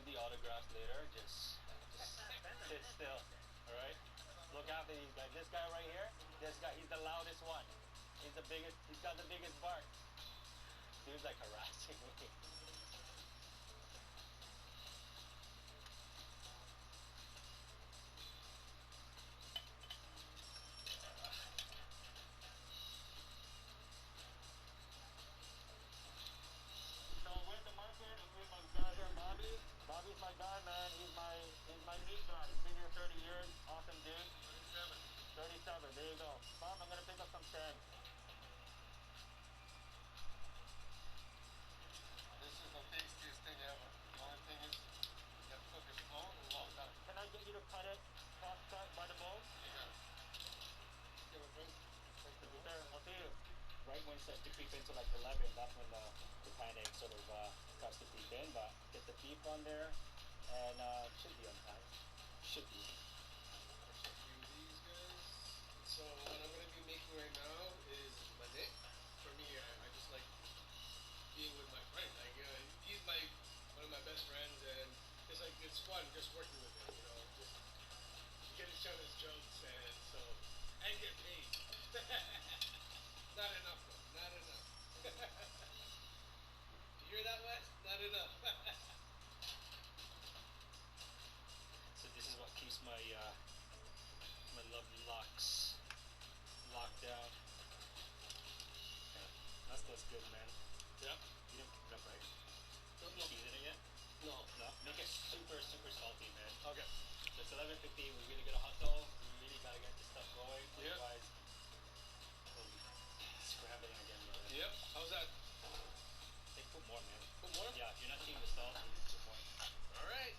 the autographs later. Just sit still. All right. Look after these guys. This guy right here. This guy. He's the loudest one. He's the biggest. He's got the biggest bark. Dude's like harassing me. So with the market, I'm with my guy here, Bobby. Bobby's my guy, man. He's my meat guy. He's been here 30 years. Awesome dude. 37. 37. There you go. Bob, I'm gonna pick up some sand. This is the tastiest thing ever. The only thing is, you have to cook it slow and long time. Can I get you to cut it, cross cut by the bowl? Yeah. Give a drink. Sir, I'll see you. Right when it starts to creep into like 11, that's when the panic sort of starts to creep in. But get the beef on there, and should be on time. Should be. These guys. So what I'm gonna be making right now is Mané. For me, I just like being with my friend. Like he's one of my best friends, and it's like it's fun just working with him. You know, just get each other's jokes, and get paid. Not enough though. Not enough. You hear that, Wes? Not enough. So this is what keeps my my lovely locks locked down. Yeah, that's good, man. Yeah. You didn't pick it up, right? No. Season it yet? No. No. Make it super salty, man. Okay. So it's 11:15. We really gotta hustle. We really gotta get this stuff going. Yeah. Otherwise, we'll be scrambling again. Brother. Yep. How's that? Hey, put more, man. Put more? Yeah. If you're not seeing the salt, you need to put more. All right.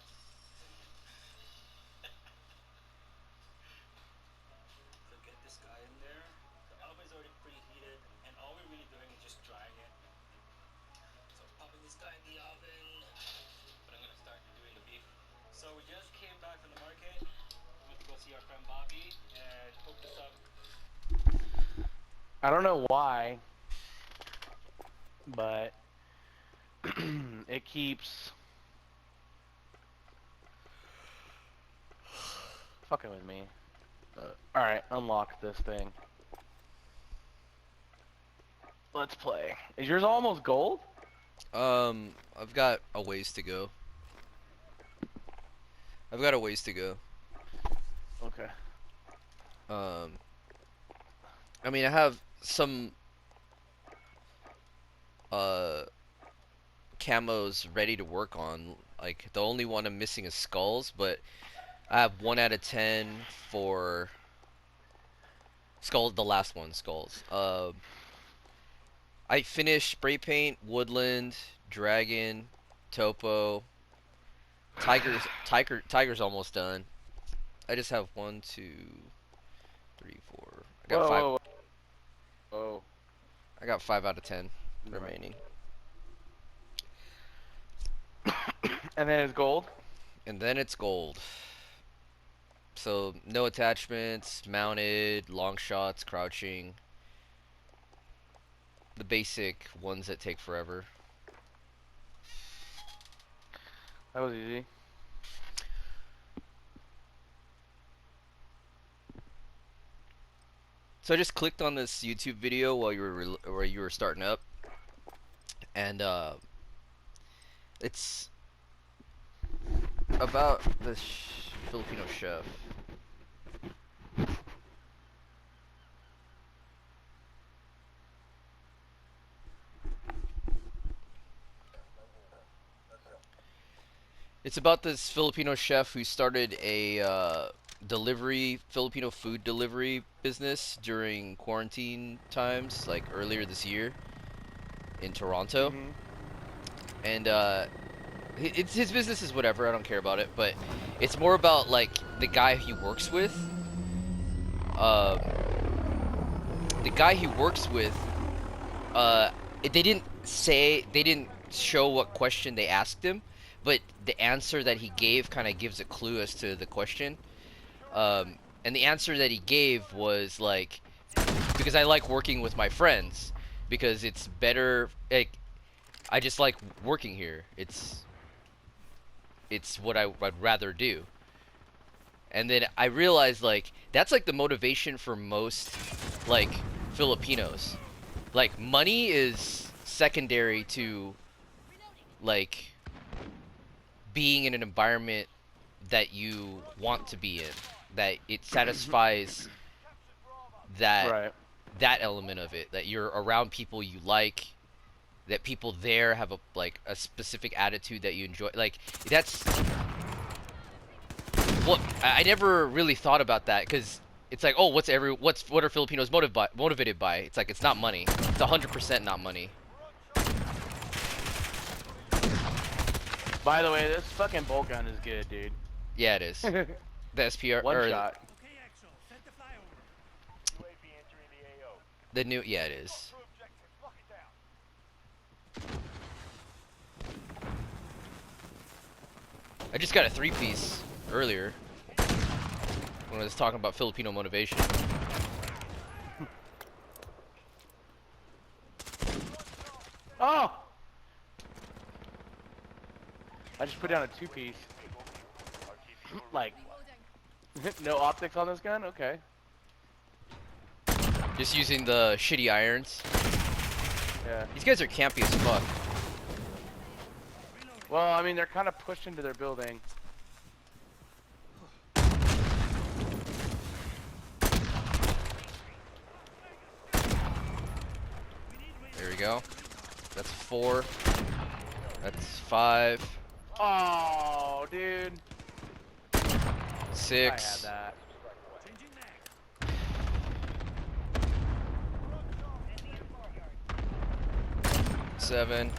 So get this guy in there. The oven's already preheated, and all we're really doing is just drying it. So popping this guy in the oven, but I'm gonna start doing the beef. So we just came back from the market. We went to go see our friend Bobby and hook this up. I don't know why, but it keeps fucking with me. Alright, unlock this thing. Let's play. Is yours almost gold? I've got a ways to go. Okay. I mean, I have some camos ready to work on. Like, the only one I'm missing is skulls, but I have 1 out of 10 for skulls, the last one, skulls. I finished spray paint, woodland, dragon, topo, tiger's almost done. I just have 1, 2, 3, 4. I got 5. Whoa. I got 5 out of 10 remaining. And then it's gold? And then it's gold. So, no attachments, mounted, long shots, crouching. The basic ones that take forever. That was easy. So I just clicked on this YouTube video while you were starting up, and it's about this Filipino chef. It's about this Filipino chef who started a Filipino food delivery business during quarantine times, like earlier this year in Toronto. Mm-hmm. And his business is whatever, I don't care about it, but it's more about like the guy he works with. The guy he works with, they didn't show what question they asked him, but the answer that he gave kind of gives a clue as to the question. And the answer that he gave was like, because I like working with my friends, because it's better, like, I just like working here. it's what I'd rather do. And then I realized, like, that's like the motivation for most, like, Filipinos. Like, money is secondary to, like, being in an environment that you want to be in. That it satisfies that Right. that element of it. That you're around people you like. That people there have a specific attitude that you enjoy. Like, that's what I never really thought about that, because it's like, oh, what are Filipinos motivated by? It's like, it's not money. It's 100% not money. By the way, this fucking bolt gun is good, dude. Yeah, it is. The SPR One or shot. the new, yeah, it is. I just got a 3-piece earlier when I was talking about Filipino motivation. Oh! I just put down a 2-piece. Like, no optics on this gun? Okay. Just using the shitty irons. Yeah. These guys are campy as fuck. Well, I mean, they're kind of pushed into their building. There we go. That's 4. That's 5. Oh, dude. 6. I had that. 7.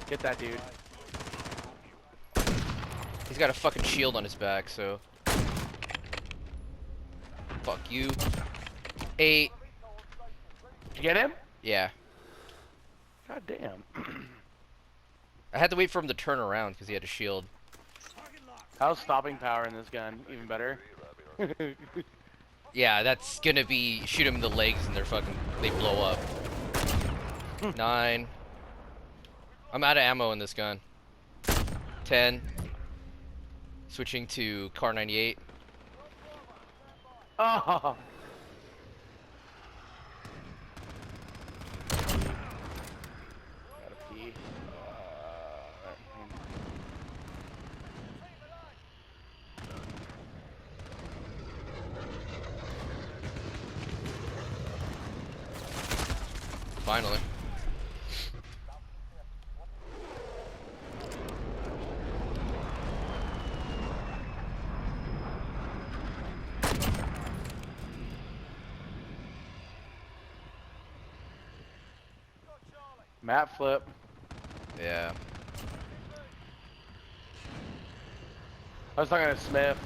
Get that, dude. He's got a fucking shield on his back, so. Fuck you. 8. Did you get him? Yeah. God damn. I had to wait for him to turn around because he had a shield. How's stopping power in this gun? Even better? Yeah, that's gonna be shoot him in the legs and they blow up. 9. I'm out of ammo in this gun. 10. Switching to Car 98. Oh. Gotta pee. Finally. Map flip. Yeah. I was talking to Smith.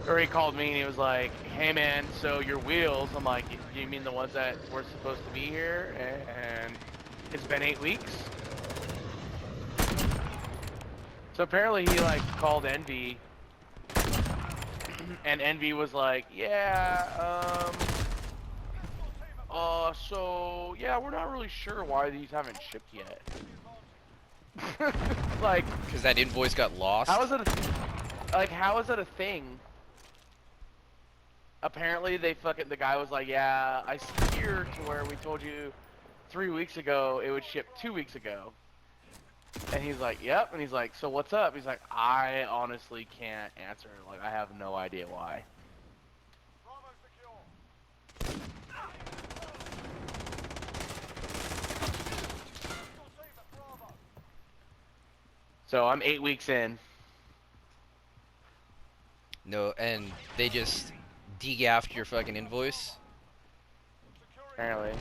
Or he called me and he was like, hey man, so your wheels, I'm like, do you mean the ones that were supposed to be here? And it's been 8 weeks? So apparently he like called Envy. And Envy was like, yeah, so yeah, we're not really sure why these haven't shipped yet. Like, Because that invoice got lost. how is it how is it a thing? Apparently the guy was like, yeah, I see here to where we told you 3 weeks ago it would ship 2 weeks ago. And he's like, yep. And he's like, so what's up? He's like, I honestly can't answer. Like, I have no idea why. So I'm 8 weeks in. No, and they just degaffed your fucking invoice. Apparently.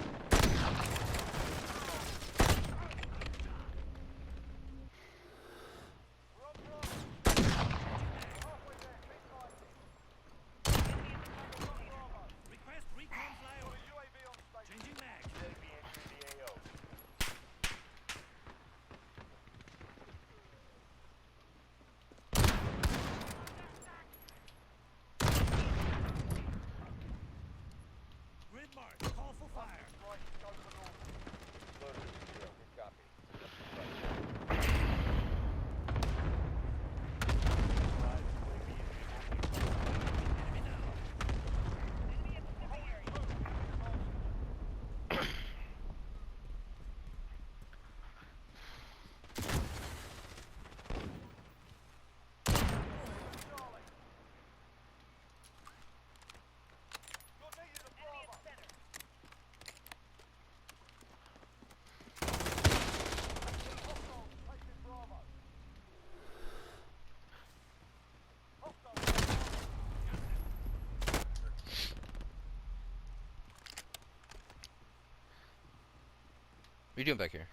you doing back here?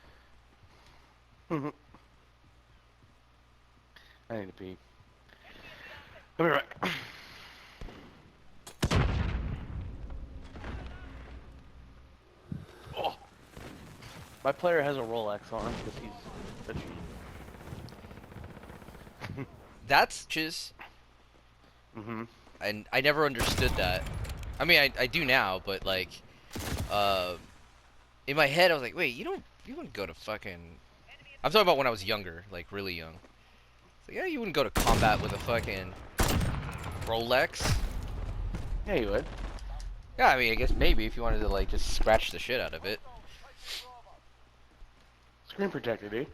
I need to pee. I'll be right back. Oh. My player has a Rolex on because he's a G. That's just. And I never understood that. I mean, I do now, but like, in my head I was like, wait, you wouldn't go to fucking. I'm talking about when I was younger, like really young. It's like, yeah, you wouldn't go to combat with a fucking Rolex. Yeah, you would. Yeah, I mean, I guess maybe if you wanted to like just scratch the shit out of it. Screen protector, dude.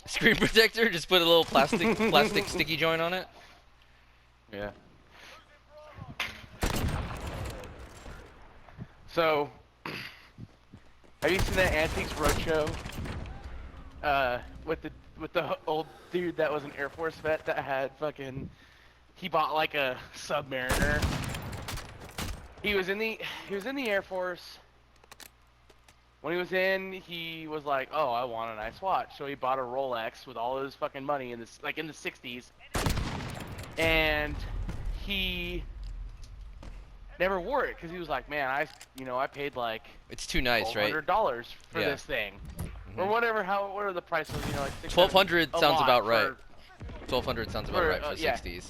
Screen protector, just put a little plastic sticky joint on it. Yeah. So, have you seen that Antiques Roadshow? With the old dude that was an Air Force vet that had fucking, he bought like a Submariner. He was in the Air Force. When he was in, he was like, oh, I want a nice watch. So he bought a Rolex with all his fucking money in this, like in the 60s. And he never wore it because he was like, man, I paid like It's too nice, right? $1,200 for Yeah. this thing. Or whatever, what are the prices, like 1200 a sounds lot about right. for- 1200 sounds about for, right for the yeah. 60s.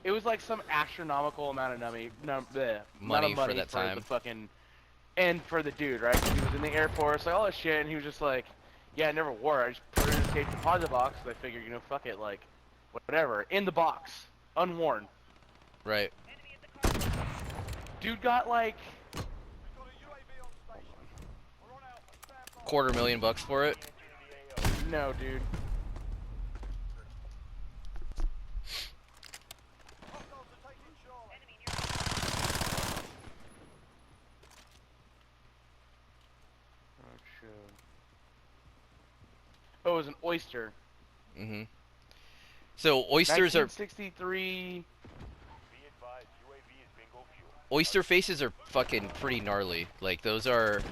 It was like some astronomical amount of money For that time. the fucking, and for the dude, right? 'Cause he was in the Air Force, like all this shit, and he was just like, yeah, I never wore it. I just put it in a safe deposit box. So I figured, fuck it, like, whatever, in the box, unworn. Right. Dude got like $250,000 for it. no, dude. Oh, it was an Oyster. Mhm. So oysters are 1963. oyster faces are fucking pretty gnarly. Like those are.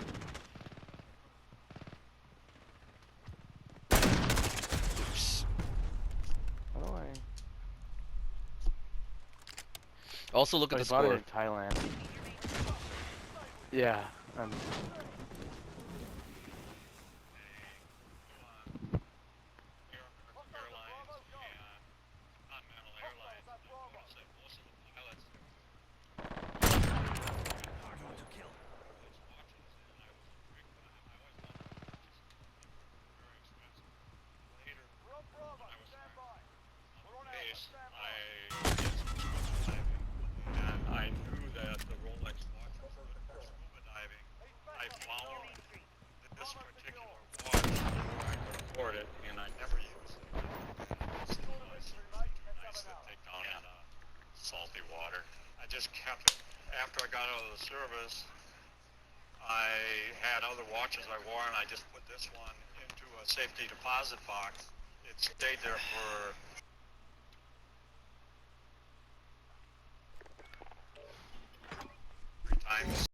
Oops. How do I? Also look at I the bought it score. in Thailand. Yeah. I knew that the Rolex watch was for scuba diving. I found this particular watch where I could afford it, and I never used it. It's nice to take down in salty water. I just kept it. After I got out of the service, I had other watches I wore, and I just put this one into a safety deposit box. It stayed there for 3 times.